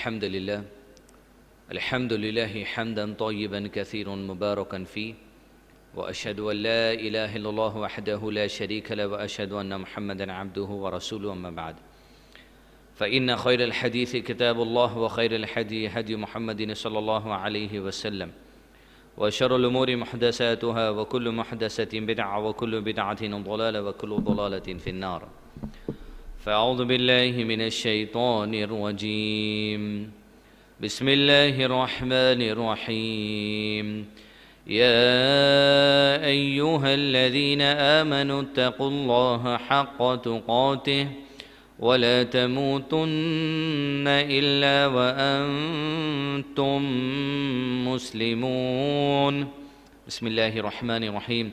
الحمد لله حمدا طيبا كثيرا مباركا فيه وأشهد أن لا إله إلا الله وحده لا شريك له وأشهد أن محمدا عبده ورسوله أما بعد فإن خير الحديث كتاب الله وخير الهدي هدي محمد صلى الله عليه وسلم وشر الأمور محدثاتها وكل محدثة بدعة وكل بدعة ضلالة وكل ضلالة في النار فأعوذ بالله من الشيطان الرجيم بسم الله الرحمن الرحيم يا أيها الذين آمنوا اتقوا الله حق تقاته ولا تموتن إلا وأنتم مسلمون بسم الله الرحمن الرحيم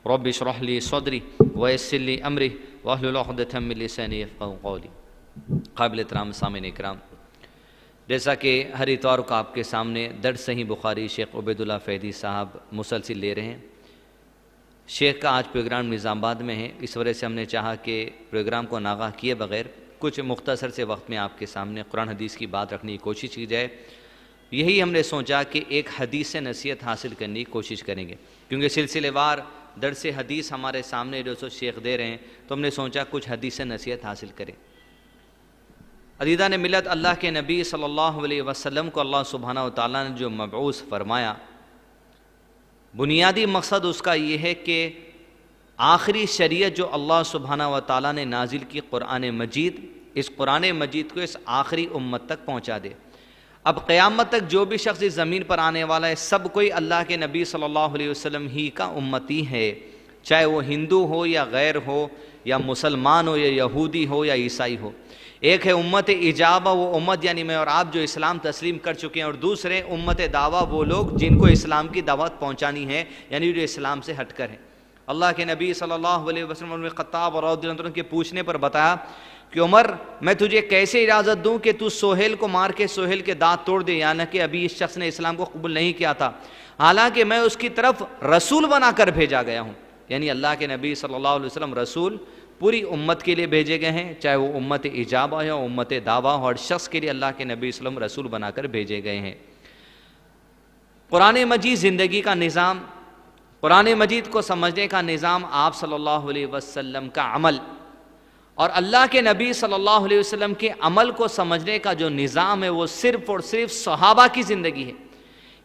رب اشرح لي صدري ويسر لي أمري واحلل عقدة من لساني يفقهوا قولي قابل احترام سامعین اکرام، جیسا کہ ہر اتوار کو آپ کے سامنے درس صحیح بخاری شیخ عبید اللہ فیدی صاحب مسلسل لے رہے ہیں۔ شیخ کا آج پروگرام نظام آباد میں ہے، اس وجہ سے ہم نے چاہا کہ پروگرام کو ناغہ کیے بغیر کچھ مختصر سے وقت میں آپ کے سامنے قرآن حدیث کی بات رکھنے کی کوشش کی جائے۔ یہی ہم نے سوچا کہ ایک حدیث سے نصیحت حاصل کرنے کی کوشش کریں گے، کیونکہ سلسلے وار درس حدیث ہمارے سامنے جو سو شیخ دے رہے ہیں، تو ہم نے سوچا کچھ حدیث سے نصیحت حاصل کریں۔ عزیزان ملت، اللہ کے نبی صلی اللہ علیہ وسلم کو اللہ سبحانہ و تعالیٰ نے جو مبعوث فرمایا، بنیادی مقصد اس کا یہ ہے کہ آخری شریعت جو اللہ سبحانہ و تعالیٰ نے نازل کی قرآن مجید، اس قرآن مجید کو اس آخری امت تک پہنچا دے۔ اب قیامت تک جو بھی شخص اس زمین پر آنے والا ہے، سب کوئی اللہ کے نبی صلی اللہ علیہ وسلم ہی کا امتی ہے، چاہے وہ ہندو ہو یا غیر ہو، یا مسلمان ہو یا یہودی ہو یا عیسائی ہو۔ ایک ہے امت اجابہ، وہ امت یعنی میں اور آپ جو اسلام تسلیم کر چکے ہیں، اور دوسرے امت دعویٰ، وہ لوگ جن کو اسلام کی دعوت پہنچانی ہے، یعنی جو اسلام سے ہٹ کر ہیں۔ اللہ کے نبی صلی اللہ علیہ وسلم عمر خطاب رضی اللہ عنہ کے پوچھنے پر بتایا کہ عمر، میں تجھے کیسے اجازت دوں کہ تو سہیل کو مار کے سہیل کے دانت توڑ دے، یعنی کہ ابھی اس شخص نے اسلام کو قبول نہیں کیا تھا، حالانکہ میں اس کی طرف رسول بنا کر بھیجا گیا ہوں۔ یعنی اللہ کے نبی صلی اللہ علیہ وسلم رسول پوری امت کے لیے بھیجے گئے ہیں، چاہے وہ امت اجابہ یا امت دعویٰ، اور شخص کے لیے اللہ کے نبی صلی اللہ علیہ وسلم رسول بنا کر بھیجے گئے ہیں۔ قرآن مجید زندگی کا نظام، قرآن مجید کو سمجھنے کا نظام، آپ صلی اللہ علیہ وسلم کا عمل اور اللہ کے نبی صلی اللہ علیہ وسلم کے عمل کو سمجھنے کا جو نظام ہے، وہ صرف اور صرف صحابہ کی زندگی ہے۔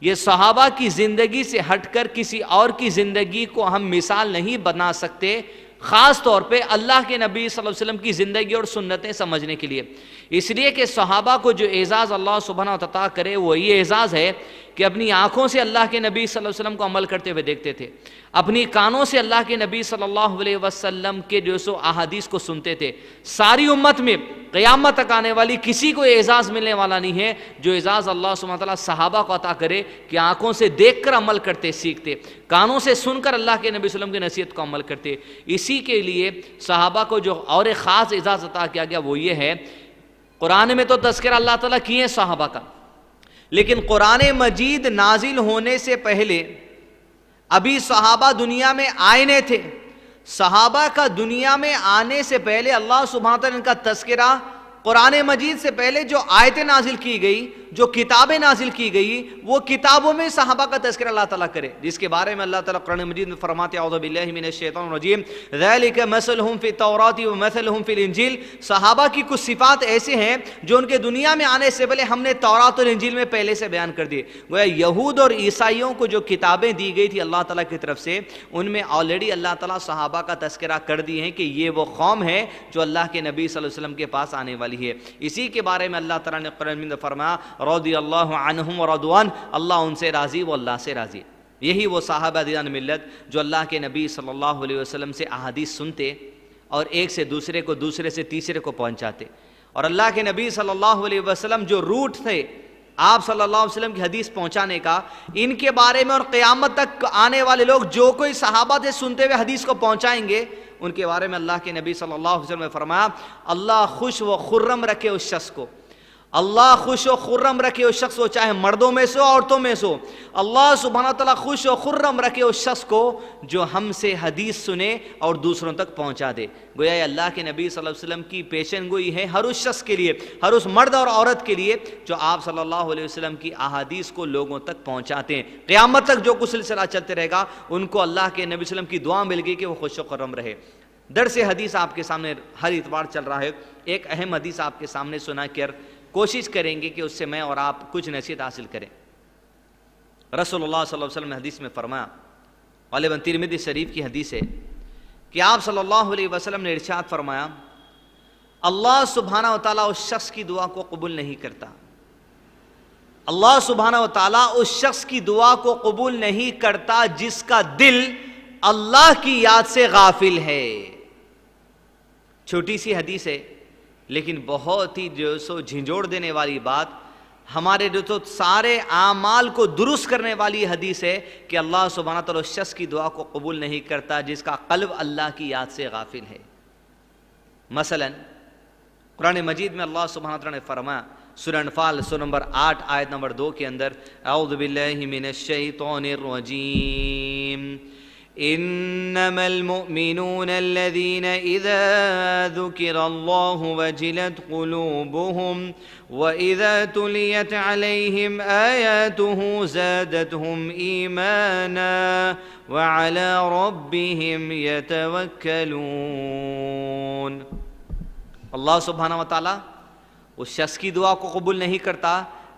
یہ صحابہ کی زندگی سے ہٹ کر کسی اور کی زندگی کو ہم مثال نہیں بنا سکتے، خاص طور پہ اللہ کے نبی صلی اللہ علیہ وسلم کی زندگی اور سنتیں سمجھنے کے لیے۔ اس لیے کہ صحابہ کو جو اعزاز اللہ سبحانہ و تعالیٰ کرے، وہ یہ اعزاز ہے کہ اپنی آنکھوں سے اللہ کے نبی صلی اللہ علیہ وسلم کو عمل کرتے ہوئے دیکھتے تھے، اپنی کانوں سے اللہ کے نبی صلی اللہ علیہ وسلم کے جو سو احادیث کو سنتے تھے۔ ساری امت میں قیامت تک آنے والی کسی کو اعزاز ملنے والا نہیں ہے جو اعزاز اللہ سبحانہ وتعالیٰ صحابہ کو عطا کرے کہ آنکھوں سے دیکھ کر عمل کرتے سیکھتے، کانوں سے سن کر اللہ کے نبی صلی اللہ علیہ وسلم کی نصیحت کو عمل کرتے۔ اسی کے لیے صحابہ کو جو اور ایک خاص اعزاز عطا کیا گیا، وہ یہ ہے، قرآن میں تو تذکرہ اللہ تعالیٰ کیے ہیں صحابہ کا، لیکن قرآن مجید نازل ہونے سے پہلے ابھی صحابہ دنیا میں آئے نہیں تھے۔ صحابہ کا دنیا میں آنے سے پہلے اللہ سبحانہ وتعالیٰ نے کا تذکرہ قرآن مجید سے پہلے جو آیتیں نازل کی گئی، جو کتابیں نازل کی گئی، وہ کتابوں میں صحابہ کا تذکرہ اللہ تعالیٰ کرے، جس کے بارے میں اللہ تعالیٰ قرآن مجید میں فرماتے ہیں، اعوذ باللہ من الشیطان الرجیم ذالک مثلہم فی التوراۃ ومثلہم فی الانجیل۔ صحابہ کی کچھ صفات ایسے ہیں جو ان کے دنیا میں آنے سے پہلے ہم نے تورات اور انجیل میں پہلے سے بیان کر دیے۔ گویا یہود اور عیسائیوں کو جو کتابیں دی گئی تھی اللہ تعالیٰ کی طرف سے، ان میں آلریڈی اللہ تعالیٰ صحابہ کا تذکرہ کر دیے ہیں کہ یہ وہ قوم ہے جو اللہ کے نبی صلی اللہ علیہ وسلم کے پاس آنے والی ہے۔ اسی کے بارے میں اللہ تعالیٰ نے قرآن میں فرمایا، رضی اللہ عنہم ورضوان، اللہ ان سے راضی، وہ اللہ سے راضی۔ یہی وہ صحابہ عزیزان ملت جو اللہ کے نبی صلی اللہ علیہ وسلم سے احادیث سنتے اور ایک سے دوسرے کو، دوسرے سے تیسرے کو پہنچاتے، اور اللہ کے نبی صلی اللہ علیہ وسلم جو روٹ تھے آپ صلی اللہ علیہ وسلم کی حدیث پہنچانے کا، ان کے بارے میں اور قیامت تک آنے والے لوگ جو کوئی صحابہ سے سنتے ہوئے حدیث کو پہنچائیں گے، ان کے بارے میں اللہ کے نبی صلی اللہ علیہ وسلم نے فرمایا، اللہ خوش و خرم رکھے اس شخص کو، اللہ خوش و خرم رکھے اس شخص کو، چاہے مردوں میں سے عورتوں میں سے، اللہ سبحانہ وتعالیٰ خوش و خرم رکھے اس شخص کو جو ہم سے حدیث سنے اور دوسروں تک پہنچا دے۔ گویا یہ اللہ کے نبی صلی اللہ علیہ وسلم کی پیشن گوئی ہے ہر اس شخص کے لیے، ہر اس مرد اور عورت کے لیے جو آپ صلی اللہ علیہ وسلم کی احادیث کو لوگوں تک پہنچاتے ہیں۔ قیامت تک جو کچھ سلسلہ چلتے رہے گا ان کو اللہ کے نبی صلی اللہ علیہ وسلم کی دعا مل گئی کہ وہ خوش و خرم رہے۔ درس حدیث آپ کے سامنے ہر اتوار چل رہا ہے، ایک اہم حدیث آپ کے سامنے سنا کر کوشش کریں گے کہ اس سے میں اور آپ کچھ نصیحت حاصل کریں۔ رسول اللہ صلی اللہ علیہ وسلم نے حدیث میں فرمایا، غالباً ترمذی شریف کی حدیث ہے، کہ آپ صلی اللہ علیہ وسلم نے ارشاد فرمایا، اللہ سبحانہ وتعالیٰ اس شخص کی دعا کو قبول نہیں کرتا، اللہ سبحانہ وتعالیٰ اس شخص کی دعا کو قبول نہیں کرتا جس کا دل اللہ کی یاد سے غافل ہے۔ چھوٹی سی حدیث ہے لیکن بہت ہی جو سو جھنجھوڑ دینے والی بات، ہمارے جو تو سارے اعمال کو درست کرنے والی حدیث ہے کہ اللہ سبحانہ تعالیٰ اس شخص کی دعا کو قبول نہیں کرتا جس کا قلب اللہ کی یاد سے غافل ہے۔ مثلا قرآن مجید میں اللہ سبحانہ تعالیٰ نے فرمایا سورہ انفال سورہ نمبر 8 آیت نمبر 2 کے اندر، اعوذ باللہ من الشیطان الرجیم انما المؤمنون الذين اذا ذكر الله وجلت قلوبهم واذا تليت عليهم آياته زادتهم ايمانا وعلى ربهم يتوكلون۔ اللہ سبحانہ وتعالیٰ اس شخص کی دعا کو قبول نہیں کرتا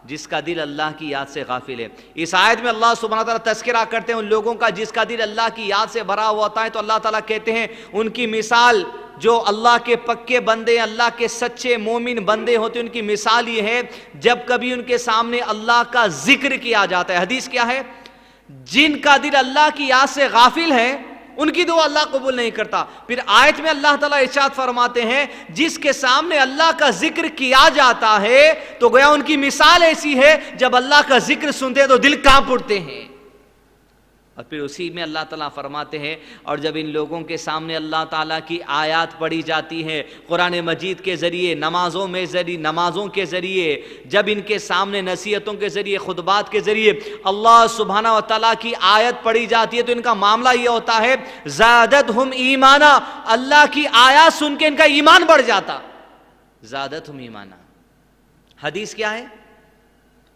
جس کا دل اللہ کی یاد سے غافل ہے۔ اس آیت میں اللہ سبحانہ تعالیٰ تذکرہ کرتے ہیں ان لوگوں کا جس کا دل اللہ کی یاد سے بھرا ہوا ہوتا ہے، تو اللہ تعالیٰ کہتے ہیں ان کی مثال، جو اللہ کے پکے بندے، اللہ کے سچے مومن بندے ہوتے ہیں، ان کی مثال یہ ہے جب کبھی ان کے سامنے اللہ کا ذکر کیا جاتا ہے۔ حدیث کیا ہے؟ جن کا دل اللہ کی یاد سے غافل ہے ان کی دعا اللہ قبول نہیں کرتا۔ پھر آیت میں اللہ تعالیٰ ارشاد فرماتے ہیں جس کے سامنے اللہ کا ذکر کیا جاتا ہے تو گویا ان کی مثال ایسی ہے جب اللہ کا ذکر سنتے ہیں تو دل کانپ اٹھتے ہیں۔ اور پھر اسی میں اللہ تعالیٰ فرماتے ہیں اور جب ان لوگوں کے سامنے اللہ تعالیٰ کی آیات پڑھی جاتی ہیں قرآن مجید کے ذریعے، نمازوں کے ذریعے، جب ان کے سامنے نصیحتوں کے ذریعے، خطبات کے ذریعے اللہ سبحانہ و تعالیٰ کی آیت پڑھی جاتی ہے تو ان کا معاملہ یہ ہوتا ہے زادتہم ایمانا، اللہ کی آیات سن کے ان کا ایمان بڑھ جاتا، زادتہم ایمانا۔ حدیث کیا ہے؟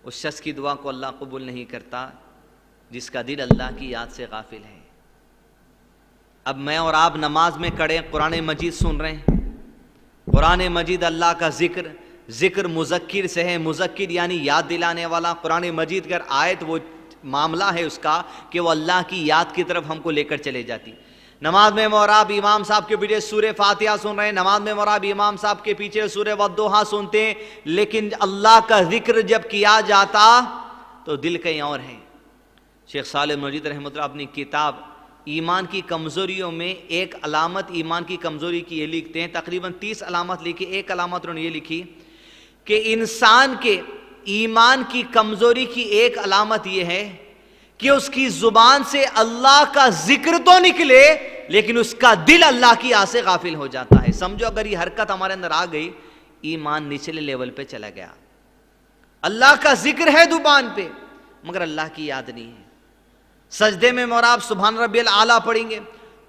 اس شخص کی دعا کو اللہ قبول نہیں کرتا جس کا دل اللہ کی یاد سے غافل ہے۔ اب میں اور آپ نماز میں کھڑے قرآن مجید سن رہے ہیں، قرآن مجید اللہ کا ذکر مذکر سے ہے، مذکر یعنی یاد دلانے والا۔ قرآن مجید کا آیت وہ معاملہ ہے اس کا کہ وہ اللہ کی یاد کی طرف ہم کو لے کر چلے جاتی۔ نماز میں اور آپ امام صاحب کے پیچھے سورہ فاتحہ سن رہے ہیں، نماز میں اور آپ امام صاحب کے پیچھے سورہ والضحیٰ سنتے ہیں، لیکن اللہ کا ذکر جب کیا جاتا تو دل کہیں اور ہے۔ شیخ صالح مجید رحمۃ اللہ اپنی کتاب ایمان کی کمزوریوں میں ایک علامت ایمان کی کمزوری کی یہ لکھتے ہیں، تقریباً 30 علامت لکھی، ایک علامت انہوں نے یہ لکھی کہ انسان کے ایمان کی کمزوری کی ایک علامت یہ ہے کہ اس کی زبان سے اللہ کا ذکر تو نکلے لیکن اس کا دل اللہ کی یاد سے غافل ہو جاتا ہے۔ سمجھو اگر یہ حرکت ہمارے اندر آ گئی، ایمان نچلے لیول پہ چلا گیا۔ اللہ کا ذکر ہے زبان پہ مگر اللہ کی یاد نہیں ہے۔ سجدے میں موراب سبحان ربی العالیٰ پڑھیں گے،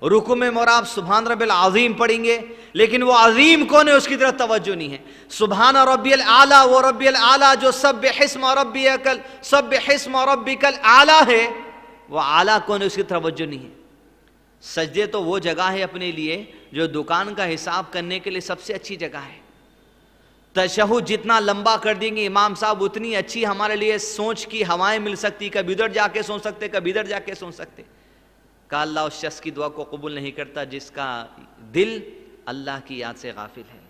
رکوع میں موراب سبحان ربی العظیم پڑھیں گے، لیکن وہ عظیم کون ہے اس کی طرف توجہ نہیں ہے۔ سبحان ربی العالیٰ، وہ ربی العالیٰ جو سبح اسم ربک العالیٰ ہے، وہ اعلیٰ کون ہے اس کی توجہ نہیں ہے۔ سجدے تو وہ جگہ ہے اپنے لیے جو دکان کا حساب کرنے کے لیے سب سے اچھی جگہ ہے۔ تشہد جتنا لمبا کر دیں گے امام صاحب اتنی اچھی ہمارے لیے سوچ کی ہوائیں مل سکتی، کبھی ادھر جا کے سوچ سکتے، کبھی ادھر جا کے سوچ سکتے۔ کہ اللہ اس شخص کی دعا کو قبول نہیں کرتا جس کا دل اللہ کی یاد سے غافل ہے،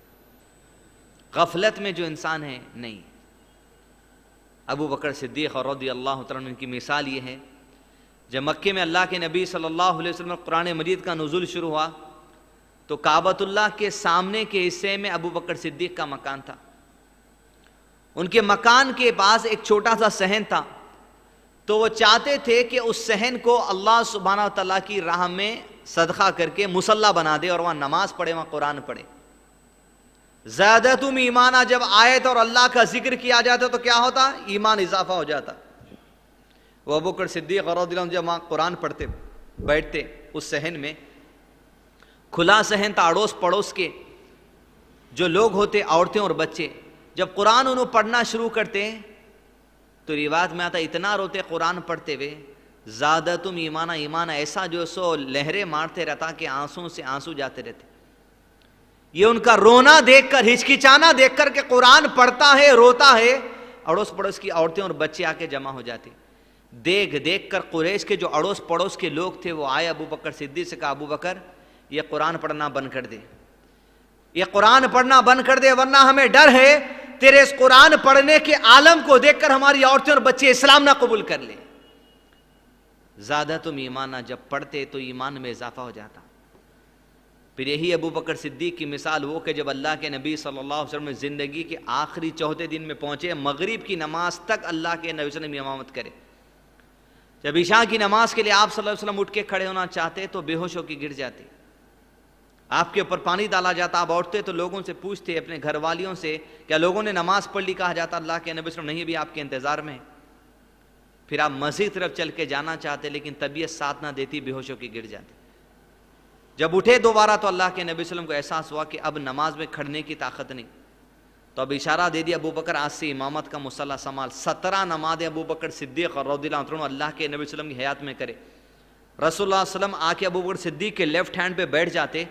غفلت میں جو انسان ہے نہیں۔ ابو بکر صدیق رضی اللہ تعالیٰ عنہ کی مثال یہ ہے، جب مکے میں اللہ کے نبی صلی اللہ علیہ وسلم قرآن مجید کا نزول شروع ہوا تو کعبۃ اللہ کے سامنے کے حصے میں ابو بکر صدیق کا مکان تھا۔ ان کے مکان کے پاس ایک چھوٹا سا صحن تھا، تو وہ چاہتے تھے کہ اس صحن کو اللہ سبحانہ تعالیٰ کی راہ میں صدقہ کر کے مصلی بنا دے اور وہاں نماز پڑھے، وہاں قرآن پڑھے۔ زادتم ایمانا جب آیت اور اللہ کا ذکر کیا جاتا تو کیا ہوتا؟ ایمان اضافہ ہو جاتا. وہ ابوبکر صدیق رضی اللہ عنہ جب قرآن پڑھتے بیٹھتے اس صحن میں، کھلا صحن تھا، اڑوس پڑوس کے جو لوگ ہوتے، عورتیں اور بچے، جب قرآن انہوں پڑھنا شروع کرتے تو روایت میں آتا اتنا روتے قرآن پڑھتے ہوئے، زادتم ایمانا، ایمان ایسا جو سو لہریں مارتے رہتا کہ آنسوں سے آنسو جاتے رہتے. یہ ان کا رونا دیکھ کر، ہچکچانا دیکھ کر کہ قرآن پڑھتا ہے روتا ہے، اڑوس پڑوس کی عورتیں اور بچے آ کے جمع ہو جاتے. دیکھ کر قریش کے جو اڑوس پڑوس کے لوگ تھے وہ آئے ابو بکر صدیق سے کہا ابو بکر یہ قرآن پڑھنا بند کر دے، یہ قرآن پڑھنا بند کر دے، ورنہ ہمیں ڈر ہے تیرے اس قرآن پڑھنے کے عالم کو دیکھ کر ہماری عورتیں اور بچے اسلام نہ قبول کر لیں. زادتم ایمانا جب پڑھتے تو ایمان میں اضافہ ہو جاتا. پھر یہی ابو بکر صدیق کی مثال وہ کہ جب اللہ کے نبی صلی اللہ علیہ وسلم زندگی کے آخری چوتھے دن میں پہنچے، مغرب کی نماز تک اللہ کے نبی صلی اللہ علیہ وسلم امامت کرے. جب عشاء کی نماز کے لیے آپ صلی اللہ علیہ وسلم اٹھ کے کھڑے ہونا چاہتے تو بے ہوش ہو کے گر جاتے، آپ کے اوپر پانی ڈالا جاتا، آپ اٹھتے تو لوگوں سے پوچھتے، اپنے گھر والیوں سے کیا لوگوں نے نماز پڑھ لی؟ کہا جاتا اللہ کے نبی صلی اللہ علیہ وسلم نہیں، بھی آپ کے انتظار میں. پھر آپ مسجد طرف چل کے جانا چاہتے لیکن طبیعت ساتھ نہ دیتی، بے ہوش ہو کے گر جاتے. جب اٹھے دوبارہ تو اللہ کے نبی صلی اللہ علیہ وسلم کو احساس ہوا کہ اب نماز میں کھڑنے کی طاقت نہیں، تو اب اشارہ دے دیا ابو بکر آج سے امامت کا مصلی سنبھال. 17 نمازیں ابو بکر صدیق رضی اللہ عنہ اللہ کے نبی صلی اللہ علیہ وسلم کی حیات میں کرے. رسول اللہ صلی اللہ علیہ وسلم آ کے ابو بکر صدیق کے لیفٹ ہینڈ پہ بیٹھ جاتے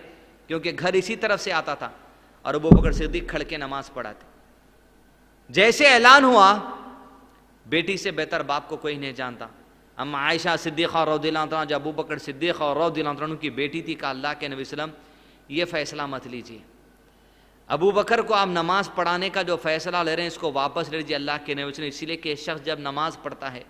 کیونکہ گھر اسی طرف سے آتا تھا، اور ابو بکر صدیق کھڑ کے نماز پڑھاتے. جیسے اعلان ہوا، بیٹی سے بہتر باپ کو کوئی نہیں جانتا، اما عائشہ صدیقہ رضی اللہ عنہ جو ابو بکر صدیق رضی اللہ عنہ کی بیٹی تھی، کہ اللہ کے نبی صلی اللہ علیہ وسلم یہ فیصلہ مت لیجیے، ابو بکر کو آپ نماز پڑھانے کا جو فیصلہ لے رہے ہیں اس کو واپس لے لیجیے اللہ کے نبی صلی اللہ علیہ وسلم. اسی لیے کہ شخص جب نماز پڑھتا ہے،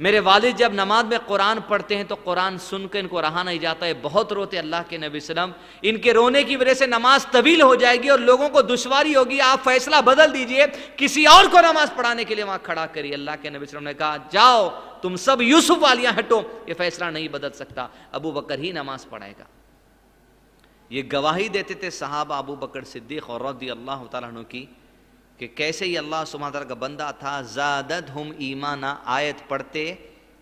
میرے والد جب نماز میں قرآن پڑھتے ہیں تو قرآن سن کے ان کو رہا نہیں جاتا ہے، بہت روتے اللہ کے نبی صلی اللہ علیہ وسلم. ان کے رونے کی وجہ سے نماز طویل ہو جائے گی اور لوگوں کو دشواری ہوگی، آپ فیصلہ بدل دیجئے، کسی اور کو نماز پڑھانے کے لیے وہاں کھڑا کریے. اللہ کے نبی صلی اللہ علیہ وسلم نے کہا جاؤ تم سب یوسف والیاں ہٹو، یہ فیصلہ نہیں بدل سکتا، ابو بکر ہی نماز پڑھائے گا. یہ گواہی دیتے تھے صحابہ ابو بکر صدیق اور رضی اللہ تعالیٰ عنہ کی کہ کیسے ہی اللہ سبحانہ تعالیٰ کا بندہ تھا، زادتہم ایمانا، آیت پڑھتے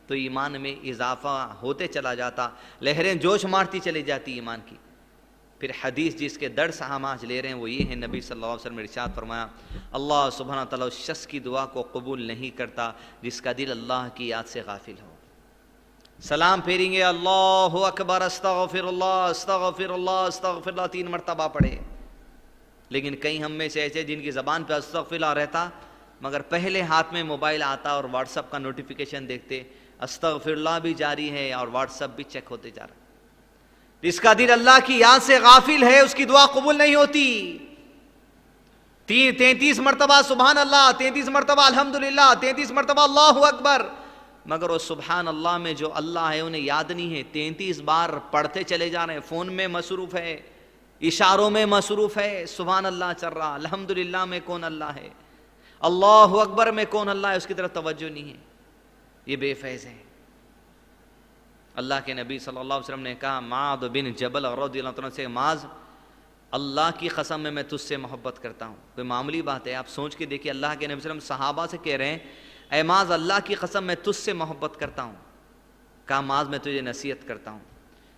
تو ایمان میں اضافہ ہوتے چلا جاتا، لہریں جوش مارتی چلی جاتی ایمان کی. پھر حدیث جس کے درس ہم آج لے رہے ہیں وہ یہ ہے، نبی صلی اللہ علیہ وسلم نے ارشاد فرمایا اللہ سبحانہ تعالیٰ اس شخص کی دعا کو قبول نہیں کرتا جس کا دل اللہ کی یاد سے غافل ہو. سلام پھیریں گے اللہ اکبر استغفر اللہ استغفر اللہ استغفر اللہ 3 مرتبہ پڑھے، لیکن کئی ہم میں سے ایسے جن کی زبان پہ استغفر اللہ رہتا مگر پہلے ہاتھ میں موبائل آتا اور واٹس ایپ کا نوٹیفیکیشن دیکھتے، استغفر اللہ بھی جاری ہے اور واٹس ایپ بھی چیک ہوتے جا رہا. جس کا دل اللہ کی یاد سے غافل ہے اس کی دعا قبول نہیں ہوتی. 33 مرتبہ سبحان اللہ، 33 مرتبہ الحمدللہ، 33 مرتبہ اللہ اکبر، مگر وہ سبحان اللہ میں جو اللہ ہے انہیں یاد نہیں ہے. 33 بار پڑھتے چلے جا رہے ہیں، فون میں مصروف ہے، اشاروں میں مصروف ہے، سبحان اللہ چل رہا، الحمدللہ میں کون اللہ ہے، اللہ اکبر میں کون اللہ ہے، اس کی طرف توجہ نہیں ہے. یہ بے فیض ہے. اللہ کے نبی صلی اللہ علیہ وسلم نے کہا معاذ بن جبل رضی اللہ عنہ سے، معاذ اللہ کی قسم میں تجھ سے محبت کرتا ہوں. کوئی معمولی بات ہے؟ آپ سوچ کے دیکھیے، اللہ کے نبی صلی اللہ علیہ وسلم صحابہ سے کہہ رہے ہیں اے معاذ اللہ کی قسم میں تجھ سے محبت کرتا ہوں. کہا معاذ میں تجھے نصیحت کرتا ہوں.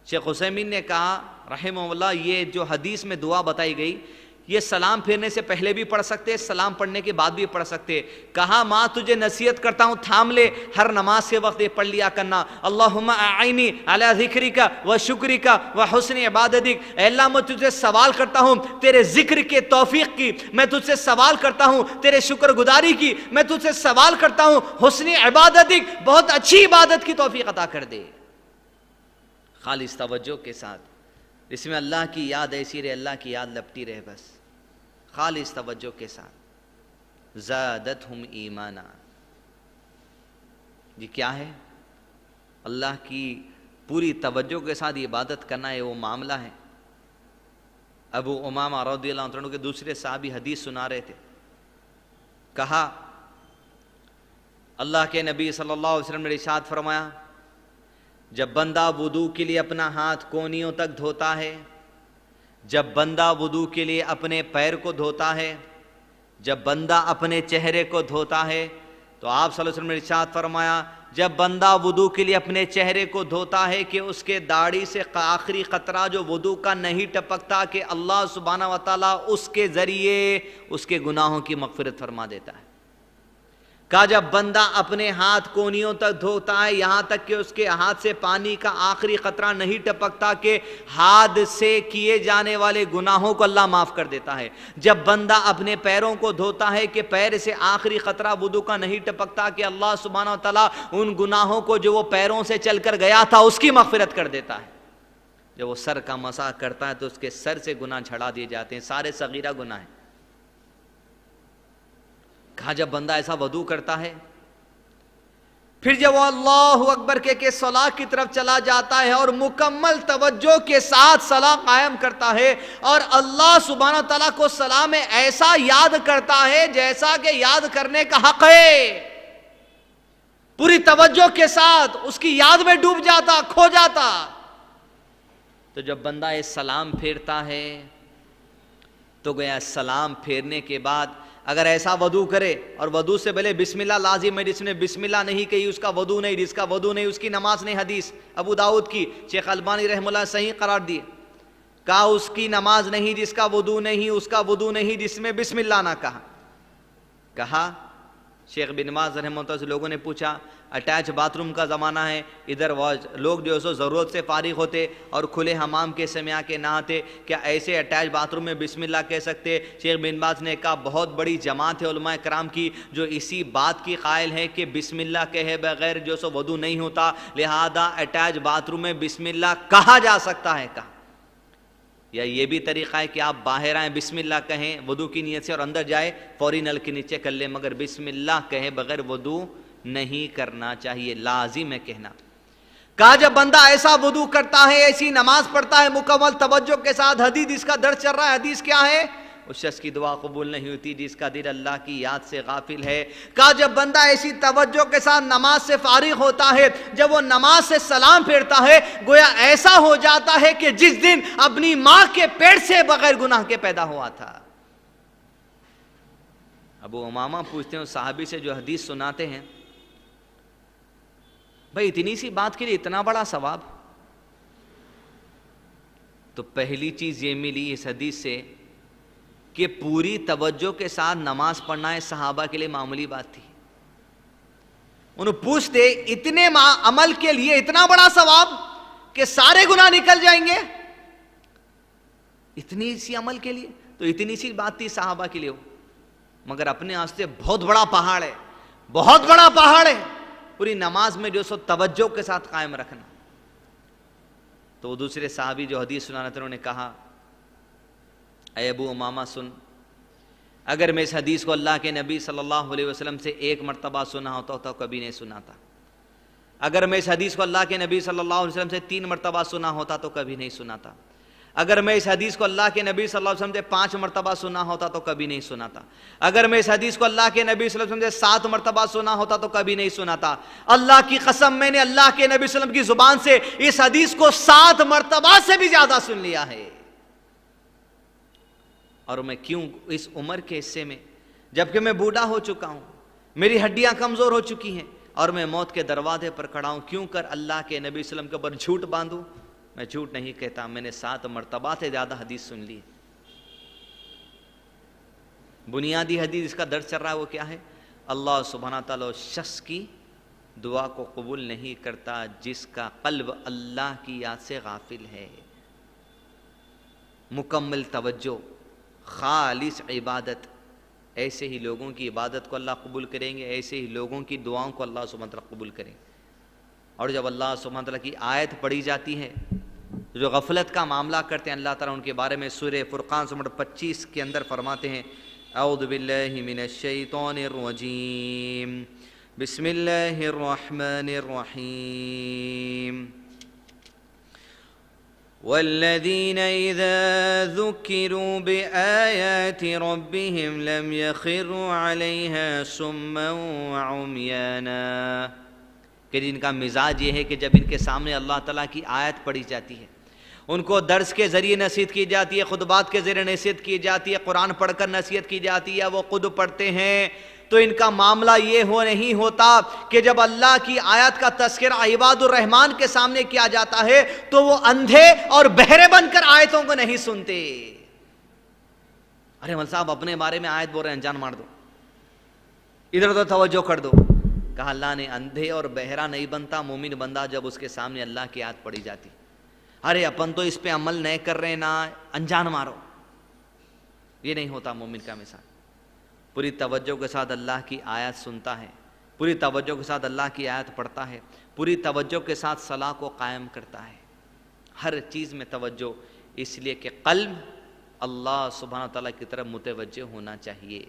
شیخ عثیمین نے کہا رحمہ اللہ یہ جو حدیث میں دعا بتائی گئی یہ سلام پھیرنے سے پہلے بھی پڑھ سکتے، سلام پڑھنے کے بعد بھی پڑھ سکتے. کہا ماں تجھے نصیحت کرتا ہوں تھام لے، ہر نماز کے وقت یہ پڑھ لیا کرنا، اللہم اعنی علی ذکرک و شکرک و حسن عبادتک. اے اللہ میں تجھے سوال کرتا ہوں تیرے ذکر کے توفیق کی، میں تجھ سے سوال کرتا ہوں تیرے شکر گزاری کی، میں تجھ سے سوال کرتا ہوں حسن عبادتک، بہت اچھی عبادت کی توفیق عطا کر دے. خالص توجہ کے ساتھ، اس میں اللہ کی یاد ایسی رہے، اللہ کی یاد لپٹی رہے، بس خالص توجہ کے ساتھ. زادتہم ایمانا، یہ کیا ہے؟ اللہ کی پوری توجہ کے ساتھ عبادت کرنا ہے، وہ معاملہ ہے. ابو امامہ رضی اللہ عنہ کے دوسرے صحابی حدیث سنا رہے تھے. کہا اللہ کے نبی صلی اللہ علیہ وسلم نے ارشاد فرمایا جب بندہ وضو کے لیے اپنا ہاتھ کونیوں تک دھوتا ہے، جب بندہ وضو کے لیے اپنے پیر کو دھوتا ہے، جب بندہ اپنے چہرے کو دھوتا ہے، تو آپ صلی اللہ علیہ وسلم نے ارشاد فرمایا جب بندہ وضو کے لیے اپنے چہرے کو دھوتا ہے کہ اس کے داڑھی سے آخری قطرہ جو وضو کا نہیں ٹپکتا، کہ اللہ سبحانہ و تعالیٰ اس کے ذریعے اس کے گناہوں کی مغفرت فرما دیتا ہے۔ کہا جب بندہ اپنے ہاتھ کونیوں تک دھوتا ہے، یہاں تک کہ اس کے ہاتھ سے پانی کا آخری قطرہ نہیں ٹپکتا، کہ ہاتھ سے کیے جانے والے گناہوں کو اللہ معاف کر دیتا ہے۔ جب بندہ اپنے پیروں کو دھوتا ہے کہ پیر سے آخری قطرہ وضو کا نہیں ٹپکتا، کہ اللہ سبحانہ و تعالیٰ ان گناہوں کو جو وہ پیروں سے چل کر گیا تھا اس کی مغفرت کر دیتا ہے۔ جب وہ سر کا مسح کرتا ہے تو اس کے سر سے گناہ جھڑا دیے جاتے ہیں، سارے صغیرہ گناہ ہیں۔ کہا جب بندہ ایسا وضو کرتا ہے، پھر جب وہ اللہ اکبر کہہ کے صلاح کی طرف چلا جاتا ہے اور مکمل توجہ کے ساتھ صلاح قائم کرتا ہے، اور اللہ سبحانہ تعالیٰ کو صلاح میں ایسا یاد کرتا ہے جیسا کہ یاد کرنے کا حق ہے، پوری توجہ کے ساتھ اس کی یاد میں ڈوب جاتا، کھو جاتا، تو جب بندہ یہ سلام پھیرتا ہے تو گویا سلام پھیرنے کے بعد اگر ایسا وضو کرے، اور وضو سے پہلے بسم اللہ لازم ہے، جس نے بسم اللہ نہیں کہی اس کا وضو نہیں، جس کا وضو نہیں اس کی نماز نہیں۔ حدیث ابو داؤد کی، شیخ البانی رحمہ اللہ صحیح قرار دیے، کہا اس کی نماز نہیں جس کا وضو نہیں، اس کا وضو نہیں جس میں بسم اللہ نہ کہا۔ کہا شیخ بن باز رحمہ اللہ سے لوگوں نے پوچھا اٹیچ باتھ روم کا زمانہ ہے، ادھر لوگ جو ہے سو ضرورت سے فارغ ہوتے اور کھلے حمام کے سمے آ کے نہاتے، کیا ایسے اٹیچ باتھ روم میں بسم اللہ کہہ سکتے؟ شیخ بن باز نے کہا بہت بڑی جماعت ہے علماء کرام کی جو اسی بات کی قائل ہے کہ بسم اللہ کہے بغیر جو سو وضو نہیں ہوتا، لہذا اٹیچ باتھ روم میں بسم اللہ کہا جا سکتا ہے۔ کہا یا یہ بھی طریقہ ہے کہ آپ باہر آئیں بسم اللہ کہیں وضو کی نیت سے، اور اندر جائے فوری نل کے نیچے کر لیں، مگر بسم اللہ کہے بغیر وضو نہیں کرنا چاہیے، لازم ہے کہنا۔ کہا جب بندہ ایسا وضو کرتا ہے، ایسی نماز پڑھتا ہے مکمل توجہ کے ساتھ، حدیث اس کا درس چل رہا ہے، حدیث کیا ہے؟ اس شخص کی دعا قبول نہیں ہوتی جس کا دل اللہ کی یاد سے غافل ہے۔ کہا جب بندہ ایسی توجہ کے ساتھ نماز سے فارغ ہوتا ہے، جب وہ نماز سے سلام پھیرتا ہے، گویا ایسا ہو جاتا ہے کہ جس دن اپنی ماں کے پیٹ سے بغیر گناہ کے پیدا ہوا تھا۔ ابو امامہ پوچھتے ہیں اس صحابی سے جو حدیث سناتے ہیں، بھائی اتنی سی بات کے لیے اتنا بڑا ثواب؟ تو پہلی چیز یہ ملی اس حدیث سے کہ پوری توجہ کے ساتھ نماز پڑھنا ہے صحابہ کے لیے معمولی بات تھی۔ انہوں پوچھتے اتنے عمل کے لیے اتنا بڑا ثواب کہ سارے گناہ نکل جائیں گے، اتنی سی عمل کے لیے؟ تو اتنی سی بات تھی صحابہ کے لیے، مگر اپنے واسطے بہت بڑا پہاڑ ہے، بہت بڑا پہاڑ ہے پوری نماز میں جو سو توجہ کے ساتھ قائم رکھنا۔ تو دوسرے صحابی جو حدیث سنانا تھے انہوں نے کہا اے ابو امامہ سن، اگر میں اس حدیث کو اللہ کے نبی صلی اللہ علیہ وسلم سے ایک مرتبہ سنا ہوتا تو کبھی نہیں سنا تھا، اگر میں اس حدیث کو اللہ کے نبی صلی اللہ علیہ وسلم سے 3 مرتبہ سنا ہوتا تو کبھی نہیں سنا تھا، اگر میں اس حدیث کو اللہ کے نبی صلی اللہ علیہ وسلم سے 5 مرتبہ سنا ہوتا تو کبھی نہیں سنا تھا، اگر میں اس حدیث کو اللہ کے نبی صلی اللہ علیہ وسلم سے 7 مرتبہ سنا ہوتا تو کبھی نہیں سنا تھا۔ اللہ کی قسم میں نے اللہ کے نبی صلی اللہ علیہ وسلم کی زبان سے اس حدیث کو 7 مرتبہ سے بھی زیادہ سن لیا ہے۔ اور میں کیوں اس عمر کے حصے میں، جبکہ میں بوڑھا ہو چکا ہوں، میری ہڈیاں کمزور ہو چکی ہیں اور میں موت کے دروازے پر کھڑا ہوں، کیوں کر اللہ کے نبی صلی اللہ علیہ وسلم کے اوپر جھوٹ باندھوں؟ میں جھوٹ نہیں کہتا، میں نے 7 مرتبہ سے زیادہ حدیث سن لی۔ بنیادی حدیث اس کا درس چل رہا ہے وہ کیا ہے؟ اللہ سبحانہ تعالیٰ شخص کی دعا کو قبول نہیں کرتا جس کا قلب اللہ کی یاد سے غافل ہے۔ مکمل توجہ، خالص عبادت، ایسے ہی لوگوں کی عبادت کو اللہ قبول کریں گے، ایسے ہی لوگوں کی دعاؤں کو اللہ سبحانہ تعالیٰ قبول کریں گے۔ اور جب اللہ سبحانہ تعالیٰ کی آیت پڑھی جاتی ہے، جو غفلت کا معاملہ کرتے ہیں اللہ تعالیٰ ان کے بارے میں سورہ فرقان نمبر 25 کے اندر فرماتے ہیں اعوذ باللہ من الشیطان الرجیم بسم اللہ الرحمن الرحیم والذین اذا ذکروا بآیات ربهم لم یخروا علیہا صما وعمیانا، کہ جن کا مزاج یہ ہے کہ جب ان کے سامنے اللہ تعالیٰ کی آیت پڑھی جاتی ہے ان کو درس کے ذریعے نصیحت کی جاتی ہے، خطبات کے ذریعے نصیحت کی جاتی ہے، قرآن پڑھ کر نصیحت کی جاتی ہے، وہ خود پڑھتے ہیں، تو ان کا معاملہ یہ نہیں ہوتا کہ جب اللہ کی آیت کا تذکرہ عباد الرحمن کے سامنے کیا جاتا ہے تو وہ اندھے اور بہرے بن کر آیتوں کو نہیں سنتے۔ ارے مول صاحب اپنے بارے میں آیت بول رہے ہیں، جان مار دو، ادھر ادھر توجہ کر دو۔ کہا اللہ نے اندھے اور بہرا نہیں بنتا مومن بندہ جب اس کے سامنے اللہ کی آیت پڑھی جاتی۔ ارے اپن تو اس پہ عمل نہیں کر رہے نا، انجان مارو، یہ نہیں ہوتا مومن کا مثال۔ پوری توجہ کے ساتھ اللہ کی آیت سنتا ہے، پوری توجہ کے ساتھ اللہ کی آیت پڑھتا ہے، پوری توجہ کے ساتھ صلاح کو قائم کرتا ہے، ہر چیز میں توجہ، اس لیے کہ قلب اللہ سبحانہ تعالیٰ کی طرف متوجہ ہونا چاہیے۔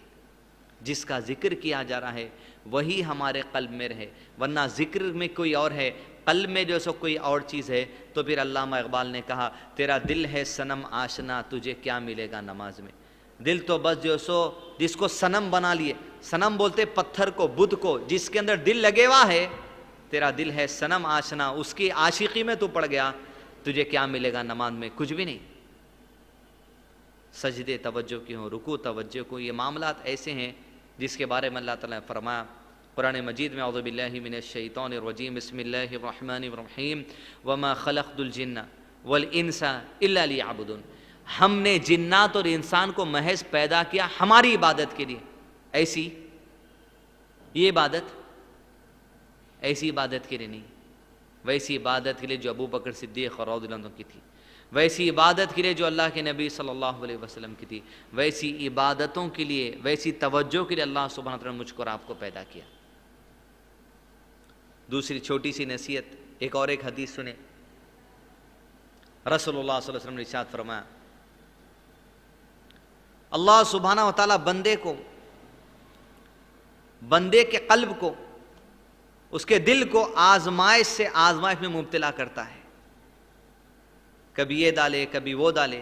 جس کا ذکر کیا جا رہا ہے وہی ہمارے قلب میں رہے، ورنہ ذکر میں کوئی اور ہے، قلب میں جو سو کوئی اور چیز ہے، تو پھر علامہ اقبال نے کہا تیرا دل ہے صنم آشنا تجھے کیا ملے گا نماز میں۔ دل تو بس جو سو جس کو صنم بنا لیے، صنم بولتے پتھر کو، بدھ کو، جس کے اندر دل لگے ہوا ہے، تیرا دل ہے صنم آشنا، اس کی عاشقی میں تو پڑ گیا، تجھے کیا ملے گا نماز میں؟ کچھ بھی نہیں۔ سجدے توجہ کی ہوں، رکوع توجہ کو، یہ معاملات ایسے ہیں جس کے بارے میں اللہ تعالیٰ نے فرمایا قرآن مجید میں، اعوذ باللہ من الشیطان الرجیم، بسم اللہ الرحمن الرحیم، وما خلقت الجن والانس الا لیعبدون۔ ہم نے جنات اور انسان کو محض پیدا کیا ہماری عبادت کے لیے۔ ایسی یہ عبادت ایسی عبادت کے لیے نہیں، ویسی عبادت کے لیے جو ابو بکر صدیق رضی اللہ عنہ کی تھی، ویسی عبادت کے لیے جو اللہ کے نبی صلی اللہ علیہ وسلم کی تھی، ویسی عبادتوں کے لیے، ویسی توجہ کے لیے اللہ سبحانہ وتعالیٰ نے مجھ کو اور آپ کو پیدا کیا۔ دوسری چھوٹی سی نصیحت، ایک اور ایک حدیث سنیں۔ رسول اللہ صلی اللہ علیہ وسلم نے ارشاد فرمایا، اللہ سبحانہ وتعالیٰ بندے کے قلب کو، اس کے دل کو آزمائش سے آزمائش میں مبتلا کرتا ہے، کبھی یہ ڈالے کبھی وہ ڈالے،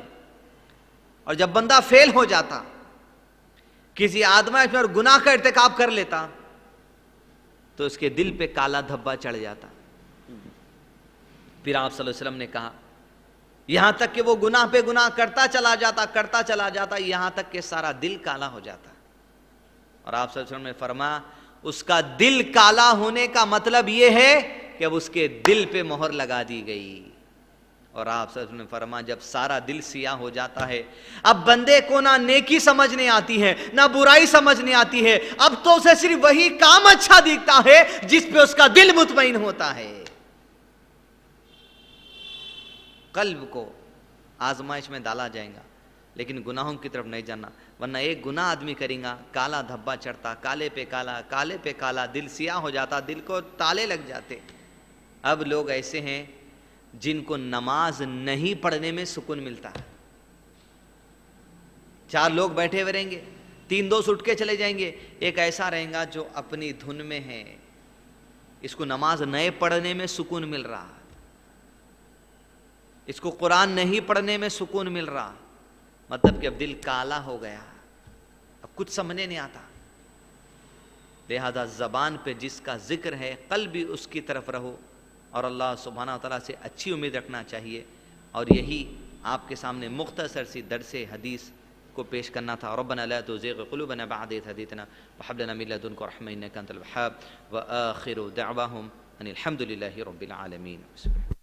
اور جب بندہ فیل ہو جاتا کسی آزمائش میں اور گناہ کا ارتکاب کر لیتا تو اس کے دل پہ کالا دھبا چڑھ جاتا۔ پھر آپ صلی اللہ علیہ وسلم نے کہا یہاں تک کہ وہ گناہ پہ گناہ کرتا چلا جاتا یہاں تک کہ سارا دل کالا ہو جاتا۔ اور آپ صلی اللہ علیہ وسلم نے فرمایا اس کا دل کالا ہونے کا مطلب یہ ہے کہ اب اس کے دل پہ مہر لگا دی گئی۔ اور آپ صلی اللہ علیہ وسلم نے فرمایا جب سارا دل سیاہ ہو جاتا ہے، اب بندے کو نہ نیکی سمجھنے آتی ہے نہ برائی سمجھنے آتی ہے، اب تو اسے صرف وہی کام اچھا دکھتا ہے جس پہ اس کا دل مطمئن ہوتا ہے۔ قلب کو آزمائش میں ڈالا جائے گا لیکن گناہوں کی طرف نہیں جانا، ورنہ ایک گناہ آدمی کریں گا، کالا دھبا چڑھتا، کالے پہ کالا، دل سیاہ ہو جاتا، دل کو تالے لگ جاتے۔ اب لوگ ایسے ہیں جن کو نماز نہیں پڑھنے میں سکون ملتا ہے۔ 4 لوگ بیٹھے ہوئے رہیں گے، 3 دوست اٹھ کے چلے جائیں گے، ایک ایسا رہیں گا جو اپنی دھن میں ہے، اس کو نماز نئے پڑھنے میں سکون مل رہا، اس کو قرآن نہیں پڑھنے میں سکون مل رہا، مطلب کہ اب دل کالا ہو گیا، اب کچھ سمجھنے نہیں آتا۔ لہذا زبان پہ جس کا ذکر ہے قلب بھی اس کی طرف رہو، اور اللہ سبحانہ وتعالیٰ سے اچھی امید رکھنا چاہیے، اور یہی آپ کے سامنے مختصر سی درس حدیث کو پیش کرنا تھا۔ ربنا لا تزغ قلوبنا بعد إذ هديتنا وهب لنا من لدنك رحمة إنك أنت الوهاب، وآخر دعواهم أن الحمد لله رب العالمين۔